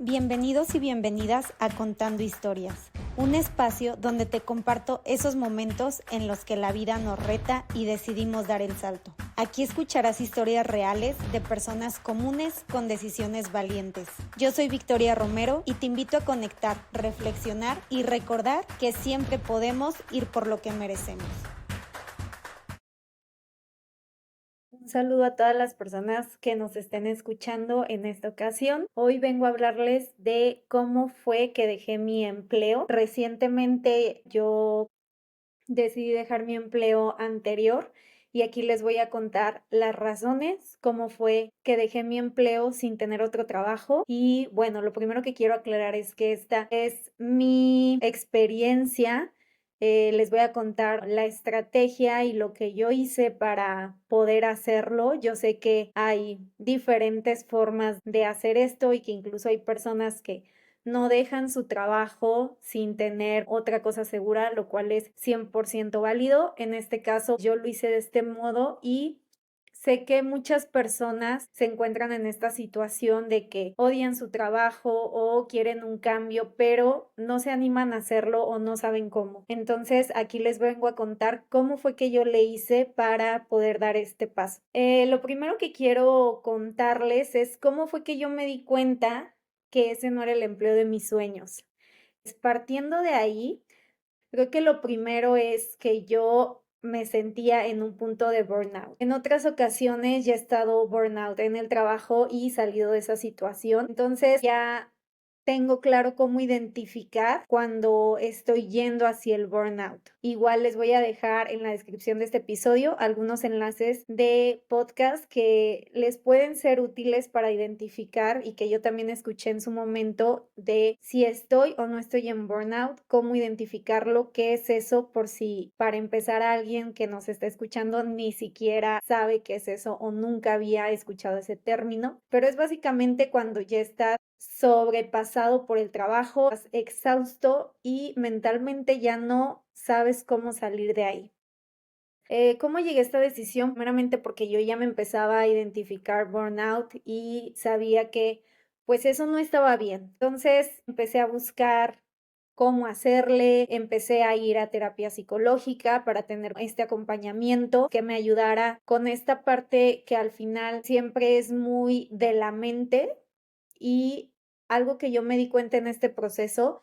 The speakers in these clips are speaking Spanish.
Bienvenidos y bienvenidas a Contando Historias, un espacio donde te comparto esos momentos en los que la vida nos reta y decidimos dar el salto. Aquí escucharás historias reales de personas comunes con decisiones valientes. Yo soy Victoria Romero y te invito a conectar, reflexionar y recordar que siempre podemos ir por lo que merecemos. Un saludo a todas las personas que nos estén escuchando en esta ocasión. Hoy vengo a hablarles de cómo fue que dejé mi empleo. Recientemente yo decidí dejar mi empleo anterior y aquí les voy a contar las razones, cómo fue que dejé mi empleo sin tener otro trabajo. Y bueno, lo primero que quiero aclarar es que esta es mi experiencia. Les voy a contar la estrategia y lo que yo hice para poder hacerlo. Yo sé que hay diferentes formas de hacer esto y que incluso hay personas que no dejan su trabajo sin tener otra cosa segura, lo cual es 100% válido. En este caso, yo lo hice de este modo y sé que muchas personas se encuentran en esta situación de que odian su trabajo o quieren un cambio, pero no se animan a hacerlo o no saben cómo. Entonces, aquí les vengo a contar cómo fue que yo le hice para poder dar este paso. Lo primero que quiero contarles es cómo fue que yo me di cuenta que ese no era el empleo de mis sueños. Partiendo de ahí, creo que lo primero es que yo me sentía en un punto de burnout. En otras ocasiones ya he estado burnout en el trabajo y salido de esa situación. Entonces ya tengo claro cómo identificar cuando estoy yendo hacia el burnout. Igual les voy a dejar en la descripción de este episodio algunos enlaces de podcast que les pueden ser útiles para identificar y que yo también escuché en su momento de si estoy o no estoy en burnout, cómo identificarlo, qué es eso, por si para empezar alguien que nos está escuchando ni siquiera sabe qué es eso o nunca había escuchado ese término, pero es básicamente cuando ya estás sobrepasado por el trabajo, estás exhausto y mentalmente ya no sabes cómo salir de ahí. ¿Cómo llegué a esta decisión? Primeramente porque yo ya me empezaba a identificar burnout y sabía que pues eso no estaba bien. Entonces empecé a buscar cómo hacerle, empecé a ir a terapia psicológica para tener este acompañamiento que me ayudara con esta parte que al final siempre es muy de la mente. Y algo que yo me di cuenta en este proceso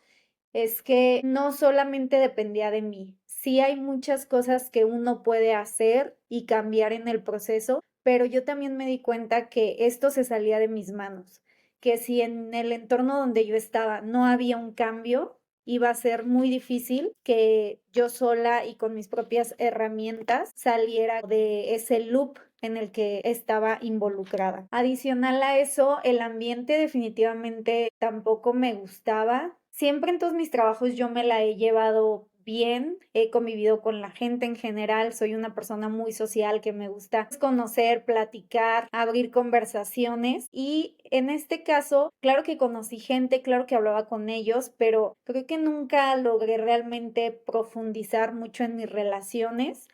es que no solamente dependía de mí. Sí hay muchas cosas que uno puede hacer y cambiar en el proceso, pero yo también me di cuenta que esto se salía de mis manos, que si en el entorno donde yo estaba no había un cambio, iba a ser muy difícil que yo sola y con mis propias herramientas saliera de ese loop en el que estaba involucrada. Adicional a eso, el ambiente definitivamente tampoco me gustaba. Siempre en todos mis trabajos yo me la he llevado bien, he convivido con la gente en general, soy una persona muy social que me gusta conocer, platicar, abrir conversaciones y en este caso, claro que conocí gente, claro que hablaba con ellos, pero creo que nunca logré realmente profundizar mucho en mis relaciones.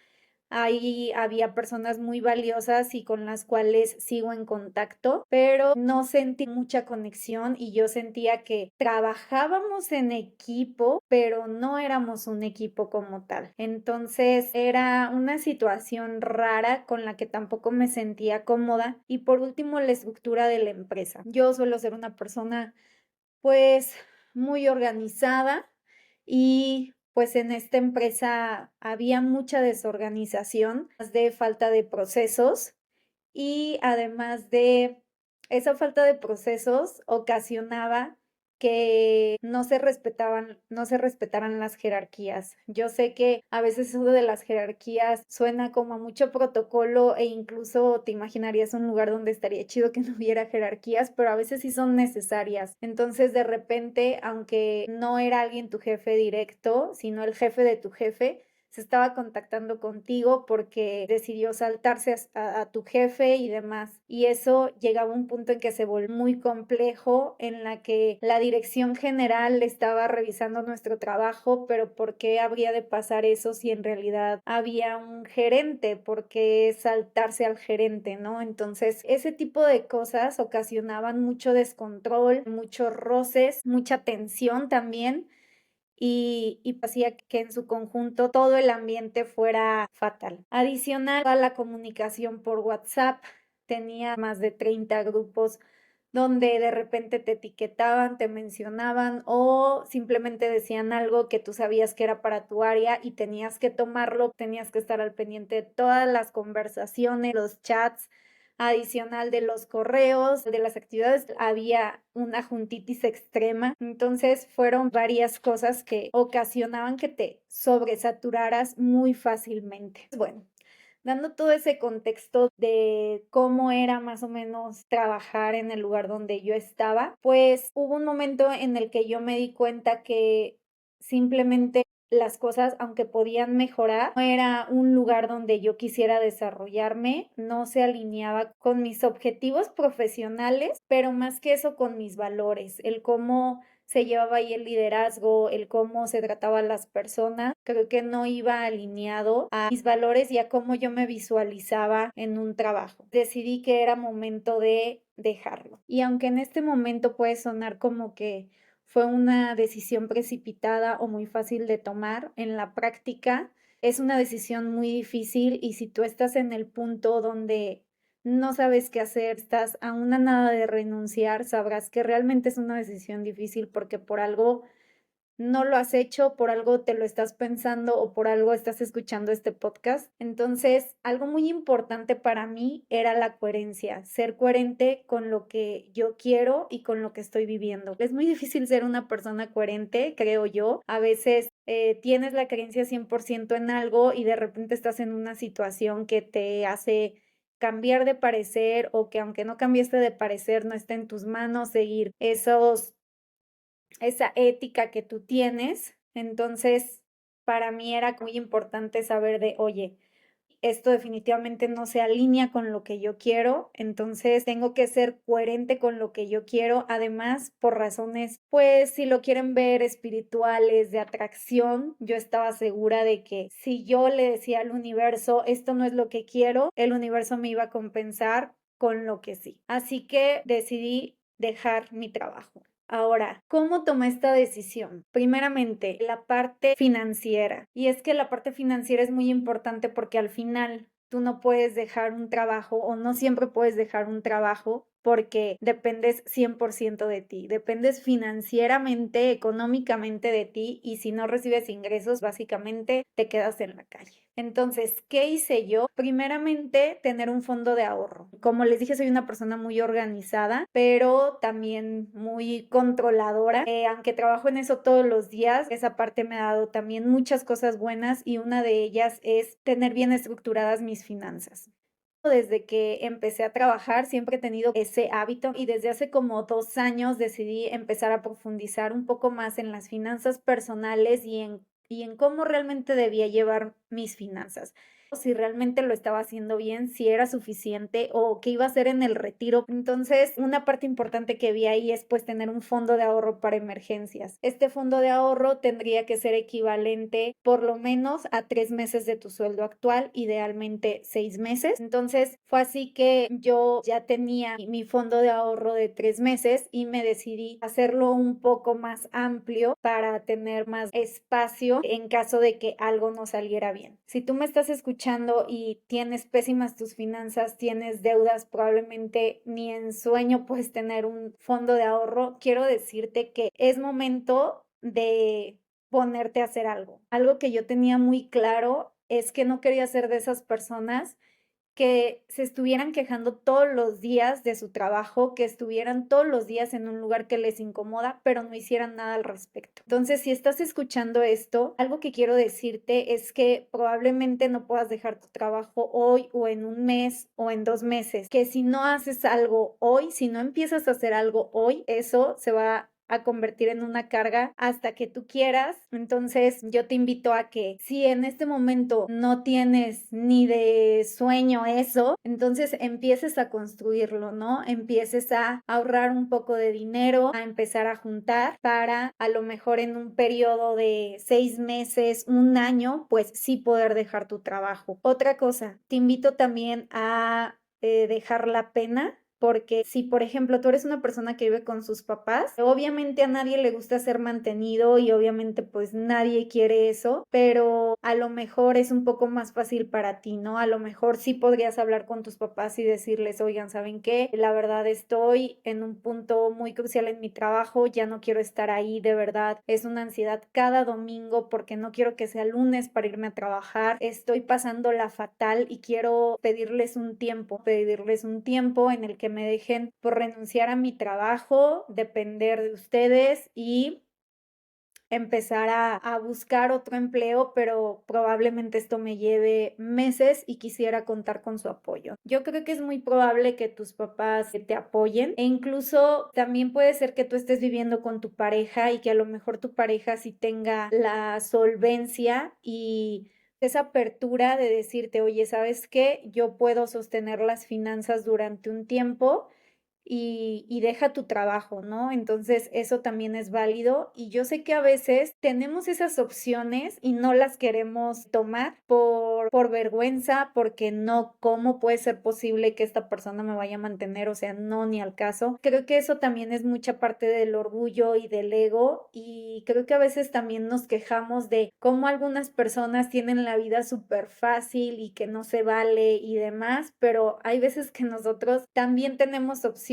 Ahí había personas muy valiosas y con las cuales sigo en contacto, pero no sentí mucha conexión y yo sentía que trabajábamos en equipo, pero no éramos un equipo como tal. Entonces era una situación rara con la que tampoco me sentía cómoda. Y por último, la estructura de la empresa. Yo suelo ser una persona pues muy organizada y pues en esta empresa había mucha desorganización, de falta de procesos y además de esa falta de procesos ocasionaba que no se respetaran las jerarquías. Yo sé que a veces eso de las jerarquías suena como a mucho protocolo e incluso te imaginarías un lugar donde estaría chido que no hubiera jerarquías, pero a veces sí son necesarias. Entonces, de repente, aunque no era alguien tu jefe directo, sino el jefe de tu jefe, se estaba contactando contigo porque decidió saltarse a tu jefe y demás. Y eso llegaba a un punto en que se volvió muy complejo, en la que la dirección general estaba revisando nuestro trabajo, pero ¿por qué habría de pasar eso si en realidad había un gerente? ¿Por qué saltarse al gerente, no? Entonces, ese tipo de cosas ocasionaban mucho descontrol, muchos roces, mucha tensión también y hacía que en su conjunto todo el ambiente fuera fatal. Adicional a la comunicación por WhatsApp, tenía más de 30 grupos donde de repente te etiquetaban, te mencionaban o simplemente decían algo que tú sabías que era para tu área y tenías que tomarlo, tenías que estar al pendiente de todas las conversaciones, los chats, adicional de los correos, de las actividades, había una juntitis extrema. Entonces fueron varias cosas que ocasionaban que te sobresaturaras muy fácilmente. Bueno, dando todo ese contexto de cómo era más o menos trabajar en el lugar donde yo estaba, pues hubo un momento en el que yo me di cuenta que simplemente las cosas, aunque podían mejorar, no era un lugar donde yo quisiera desarrollarme, no se alineaba con mis objetivos profesionales, pero más que eso con mis valores, el cómo se llevaba ahí el liderazgo, el cómo se trataba a las personas, creo que no iba alineado a mis valores y a cómo yo me visualizaba en un trabajo. Decidí que era momento de dejarlo. Y aunque en este momento puede sonar como que fue una decisión precipitada o muy fácil de tomar, en la práctica es una decisión muy difícil y si tú estás en el punto donde no sabes qué hacer, estás a una nada de renunciar, sabrás que realmente es una decisión difícil porque por algo no lo has hecho, por algo te lo estás pensando o por algo estás escuchando este podcast. Entonces, algo muy importante para mí era la coherencia, ser coherente con lo que yo quiero y con lo que estoy viviendo. Es muy difícil ser una persona coherente, creo yo. A veces tienes la creencia 100% en algo y de repente estás en una situación que te hace cambiar de parecer o que aunque no cambiaste de parecer, no está en tus manos seguir esa ética que tú tienes. Entonces, para mí era muy importante saber de, oye, esto definitivamente no se alinea con lo que yo quiero, entonces tengo que ser coherente con lo que yo quiero, además por razones, pues si lo quieren ver espirituales, de atracción, yo estaba segura de que si yo le decía al universo, esto no es lo que quiero, el universo me iba a compensar con lo que sí. Así que decidí dejar mi trabajo. Ahora, ¿cómo tomé esta decisión? Primeramente, la parte financiera. Y es que la parte financiera es muy importante porque al final tú no puedes dejar un trabajo o no siempre puedes dejar un trabajo porque dependes 100% de ti, dependes financieramente, económicamente de ti y si no recibes ingresos, básicamente te quedas en la calle. Entonces, ¿qué hice yo? Primeramente, tener un fondo de ahorro. Como les dije, soy una persona muy organizada, pero también muy controladora. Aunque trabajo en eso todos los días, esa parte me ha dado también muchas cosas buenas y una de ellas es tener bien estructuradas mis finanzas. Desde que empecé a trabajar siempre he tenido ese hábito y desde hace como 2 años decidí empezar a profundizar un poco más en las finanzas personales y en cómo realmente debía llevar mis finanzas. Si realmente lo estaba haciendo bien, si era suficiente o qué iba a hacer en el retiro. Entonces, una parte importante que vi ahí es pues tener un fondo de ahorro para emergencias. Este fondo de ahorro tendría que ser equivalente por lo menos a 3 meses de tu sueldo actual, idealmente 6 meses. Entonces, fue así que yo ya tenía mi fondo de ahorro de 3 meses y me decidí hacerlo un poco más amplio para tener más espacio en caso de que algo no saliera bien. Si tú me estás escuchando y tienes pésimas tus finanzas, tienes deudas, probablemente ni en sueño puedes tener un fondo de ahorro, quiero decirte que es momento de ponerte a hacer algo. Algo que yo tenía muy claro es que no quería ser de esas personas que se estuvieran quejando todos los días de su trabajo, que estuvieran todos los días en un lugar que les incomoda, pero no hicieran nada al respecto. Entonces, si estás escuchando esto, algo que quiero decirte es que probablemente no puedas dejar tu trabajo hoy o en un mes o en 2 meses, que si no haces algo hoy, si no empiezas a hacer algo hoy, eso se va a convertir en una carga hasta que tú quieras. Entonces yo te invito a que si en este momento no tienes ni de sueño eso, entonces empieces a construirlo, ¿no? Empieces a ahorrar un poco de dinero, a empezar a juntar para a lo mejor en un periodo de 6 meses, un año, pues sí poder dejar tu trabajo. Otra cosa, te invito también a dejar la pena. Porque si, por ejemplo, tú eres una persona que vive con sus papás, obviamente a nadie le gusta ser mantenido y obviamente pues nadie quiere eso, pero a lo mejor es un poco más fácil para ti, ¿no? A lo mejor sí podrías hablar con tus papás y decirles, oigan, ¿saben qué? La verdad estoy en un punto muy crucial en mi trabajo, ya no quiero estar ahí, de verdad, es una ansiedad cada domingo porque no quiero que sea lunes para irme a trabajar, estoy pasándola fatal y quiero pedirles un tiempo en el que me dejen por renunciar a mi trabajo, depender de ustedes y empezar a buscar otro empleo, pero probablemente esto me lleve meses y quisiera contar con su apoyo. Yo creo que es muy probable que tus papás te apoyen e incluso también puede ser que tú estés viviendo con tu pareja y que a lo mejor tu pareja sí tenga la solvencia y esa apertura de decirte, oye, ¿sabes qué? Yo puedo sostener las finanzas durante un tiempo y deja tu trabajo, ¿no? Entonces eso también es válido y yo sé que a veces tenemos esas opciones y no las queremos tomar por vergüenza, porque no, ¿cómo puede ser posible que esta persona me vaya a mantener? O sea, no, ni al caso. Creo que eso también es mucha parte del orgullo y del ego y creo que a veces también nos quejamos de cómo algunas personas tienen la vida súper fácil y que no se vale y demás, pero hay veces que nosotros también tenemos opciones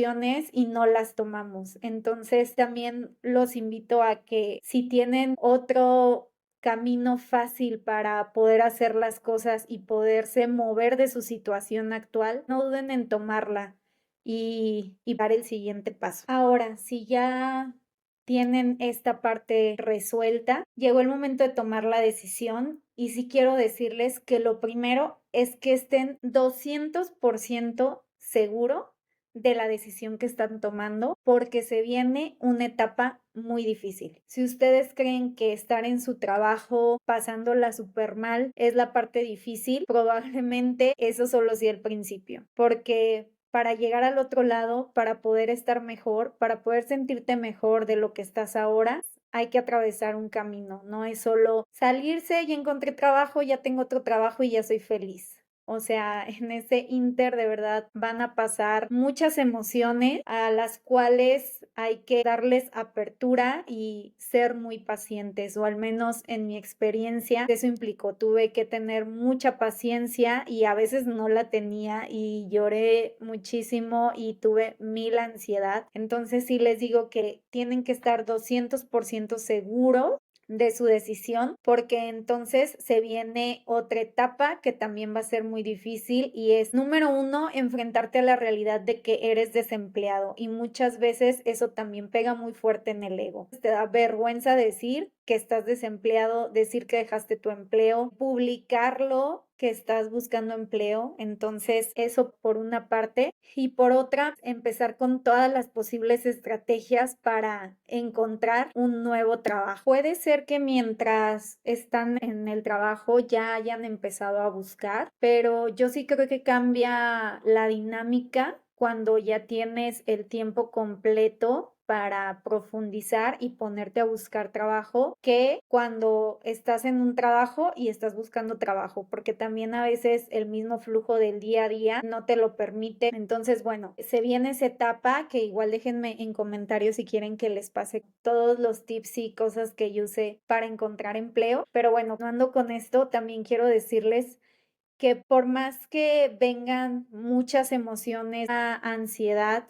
y no las tomamos. Entonces también los invito a que si tienen otro camino fácil para poder hacer las cosas y poderse mover de su situación actual, no duden en tomarla y dar el siguiente paso. Ahora, si ya tienen esta parte resuelta, llegó el momento de tomar la decisión y sí quiero decirles que lo primero es que estén 200% seguro de la decisión que están tomando porque se viene una etapa muy difícil. Si ustedes creen que estar en su trabajo pasándola súper mal es la parte difícil, probablemente eso solo sea el principio, porque para llegar al otro lado, para poder estar mejor, para poder sentirte mejor de lo que estás ahora, hay que atravesar un camino, no es solo salirse y encontré trabajo, ya tengo otro trabajo y ya soy feliz. O sea, en ese inter de verdad van a pasar muchas emociones a las cuales hay que darles apertura y ser muy pacientes, o al menos en mi experiencia eso implicó, tuve que tener mucha paciencia y a veces no la tenía y lloré muchísimo y tuve mil ansiedad. Entonces sí les digo que tienen que estar 200% seguros de su decisión, porque entonces se viene otra etapa que también va a ser muy difícil y es, número uno, enfrentarte a la realidad de que eres desempleado y muchas veces eso también pega muy fuerte en el ego. Te da vergüenza decir que estás desempleado, decir que dejaste tu empleo, publicarlo que estás buscando empleo. Entonces, eso por una parte. Y por otra, empezar con todas las posibles estrategias para encontrar un nuevo trabajo. Puede ser que mientras están en el trabajo ya hayan empezado a buscar, pero yo sí creo que cambia la dinámica cuando ya tienes el tiempo completo para profundizar y ponerte a buscar trabajo que cuando estás en un trabajo y estás buscando trabajo, porque también a veces el mismo flujo del día a día no te lo permite. Entonces, bueno, se viene esa etapa que igual déjenme en comentarios si quieren que les pase todos los tips y cosas que yo usé para encontrar empleo. Pero bueno, ando con esto, también quiero decirles que por más que vengan muchas emociones, ansiedad,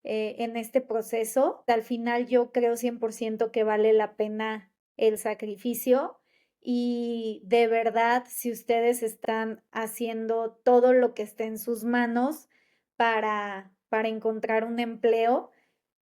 en este proceso. Al final yo creo 100% que vale la pena el sacrificio y de verdad, si ustedes están haciendo todo lo que esté en sus manos para encontrar un empleo,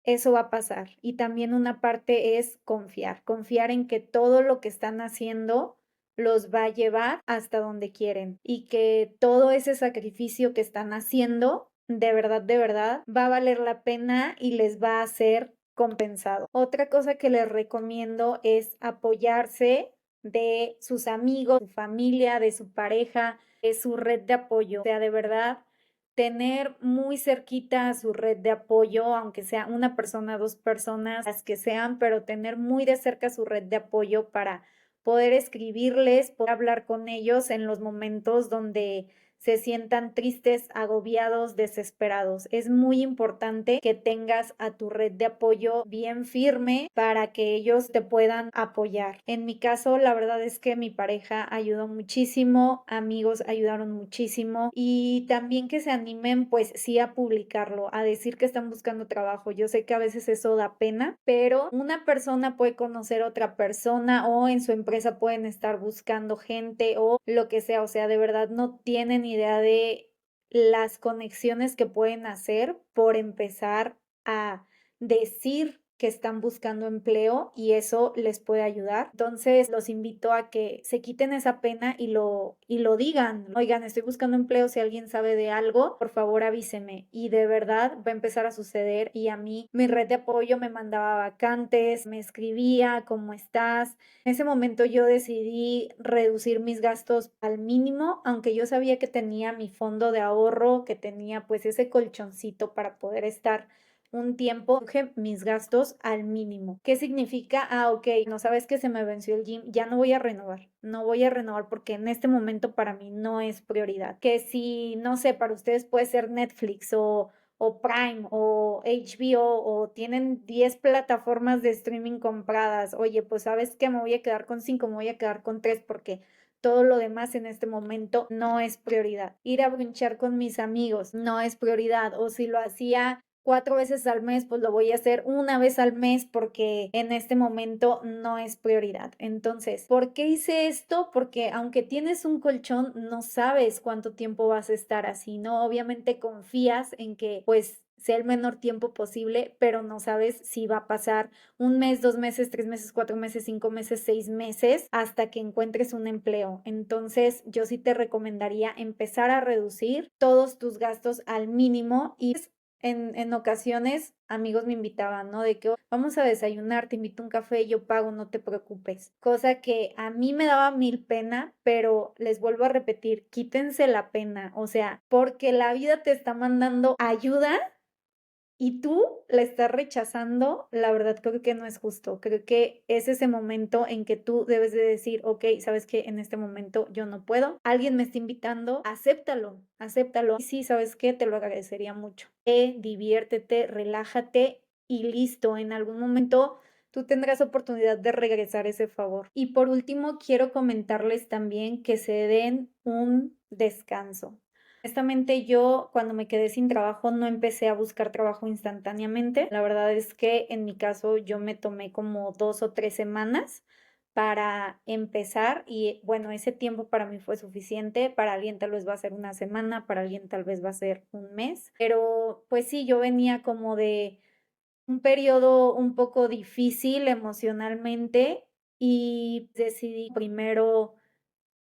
eso va a pasar. Y también una parte es confiar en que todo lo que están haciendo los va a llevar hasta donde quieren y que todo ese sacrificio que están haciendo de verdad, va a valer la pena y les va a hacer compensado. Otra cosa que les recomiendo es apoyarse de sus amigos, de su familia, de su pareja, de su red de apoyo. O sea, de verdad, tener muy cerquita a su red de apoyo, aunque sea una persona, dos personas, las que sean, pero tener muy de cerca su red de apoyo para poder escribirles, poder hablar con ellos en los momentos donde se sientan tristes, agobiados, desesperados. Es muy importante que tengas a tu red de apoyo bien firme para que ellos te puedan apoyar. En mi caso, la verdad es que mi pareja ayudó muchísimo, amigos ayudaron muchísimo y también que se animen pues sí a publicarlo, a decir que están buscando trabajo. Yo sé que a veces eso da pena, pero una persona puede conocer a otra persona o en su empresa pueden estar buscando gente o lo que sea, o sea, de verdad no tienen idea de las conexiones que pueden hacer por empezar a decir que están buscando empleo y eso les puede ayudar. Entonces los invito a que se quiten esa pena y lo digan. Oigan, estoy buscando empleo, si alguien sabe de algo, por favor avíseme. Y de verdad va a empezar a suceder y a mí mi red de apoyo me mandaba vacantes, me escribía, ¿cómo estás? En ese momento yo decidí reducir mis gastos al mínimo, aunque yo sabía que tenía mi fondo de ahorro, que tenía pues ese colchoncito para poder estar un tiempo, reduje mis gastos al mínimo. ¿Qué significa? Ah, ok, no sabes que se me venció el gym, ya no voy a renovar, no voy a renovar porque en este momento para mí no es prioridad. Que si, no sé, para ustedes puede ser Netflix o Prime o HBO o tienen 10 plataformas de streaming compradas. Oye, pues sabes que me voy a quedar con 5, me voy a quedar con 3 porque todo lo demás en este momento no es prioridad. Ir a brunchar con mis amigos no es prioridad. O si lo hacía 4 veces al mes, pues lo voy a hacer una vez al mes porque en este momento no es prioridad. Entonces, ¿por qué hice esto? Porque aunque tienes un colchón, no sabes cuánto tiempo vas a estar así, ¿no? Obviamente confías en que pues sea el menor tiempo posible, pero no sabes si va a pasar 1 mes, 2 meses, 3 meses, 4 meses, 5 meses, 6 meses hasta que encuentres un empleo. Entonces, yo sí te recomendaría empezar a reducir todos tus gastos al mínimo y en ocasiones amigos me invitaban, ¿no? De que vamos a desayunar, te invito a un café, yo pago, no te preocupes. Cosa que a mí me daba mil pena, pero les vuelvo a repetir, quítense la pena, o sea, porque la vida te está mandando ayuda y tú la estás rechazando, la verdad creo que no es justo. Creo que es ese momento en que tú debes de decir, ok, sabes que en este momento yo no puedo, alguien me está invitando, acéptalo, acéptalo. Y sí, sabes que te lo agradecería mucho. Diviértete, relájate y listo. En algún momento tú tendrás oportunidad de regresar ese favor. Y por último, quiero comentarles también que se den un descanso. Honestamente, yo cuando me quedé sin trabajo no empecé a buscar trabajo instantáneamente. La verdad es que en mi caso yo me tomé como 2 o 3 semanas para empezar y bueno, ese tiempo para mí fue suficiente. Para alguien tal vez va a ser una semana, para alguien tal vez va a ser un mes. Pero pues sí, yo venía como de un periodo un poco difícil emocionalmente y decidí primero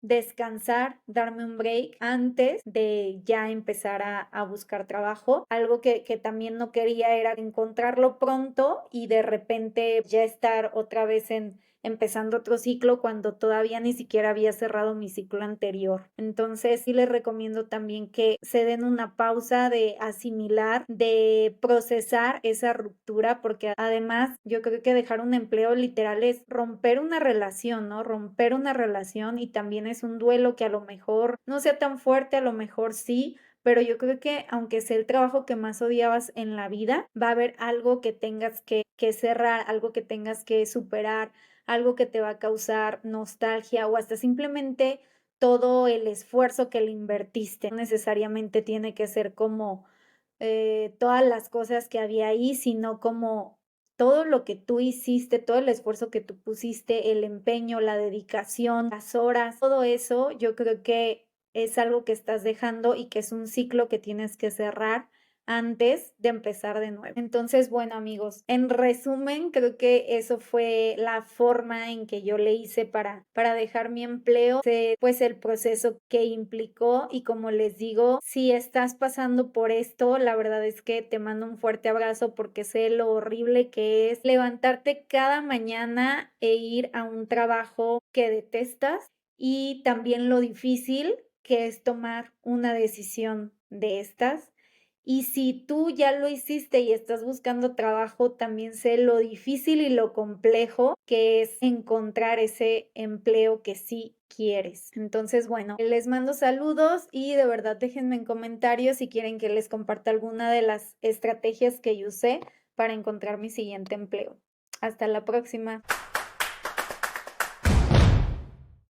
descansar, darme un break antes de ya empezar a buscar trabajo. Algo que también no quería era encontrarlo pronto y de repente ya estar otra vez empezando otro ciclo cuando todavía ni siquiera había cerrado mi ciclo anterior. Entonces sí les recomiendo también que se den una pausa de asimilar, de procesar esa ruptura, porque además yo creo que dejar un empleo literal es romper una relación, ¿no? Romper una relación y también es un duelo que a lo mejor no sea tan fuerte, a lo mejor sí, pero yo creo que aunque sea el trabajo que más odiabas en la vida, va a haber algo que tengas que cerrar, algo que tengas que superar, algo que te va a causar nostalgia o hasta simplemente todo el esfuerzo que le invertiste. No necesariamente tiene que ser como todas las cosas que había ahí, sino como todo lo que tú hiciste, todo el esfuerzo que tú pusiste, el empeño, la dedicación, las horas, todo eso, yo creo que es algo que estás dejando y que es un ciclo que tienes que cerrar antes de empezar de nuevo. Entonces, bueno, amigos, en resumen, creo que eso fue la forma en que yo le hice para dejar mi empleo, pues el proceso que implicó. Y como les digo, si estás pasando por esto, la verdad es que te mando un fuerte abrazo porque sé lo horrible que es levantarte cada mañana e ir a un trabajo que detestas, y también lo difícil que es tomar una decisión de estas. Y si tú ya lo hiciste y estás buscando trabajo, también sé lo difícil y lo complejo que es encontrar ese empleo que sí quieres. Entonces, bueno, les mando saludos y de verdad déjenme en comentarios si quieren que les comparta alguna de las estrategias que yo usé para encontrar mi siguiente empleo. Hasta la próxima.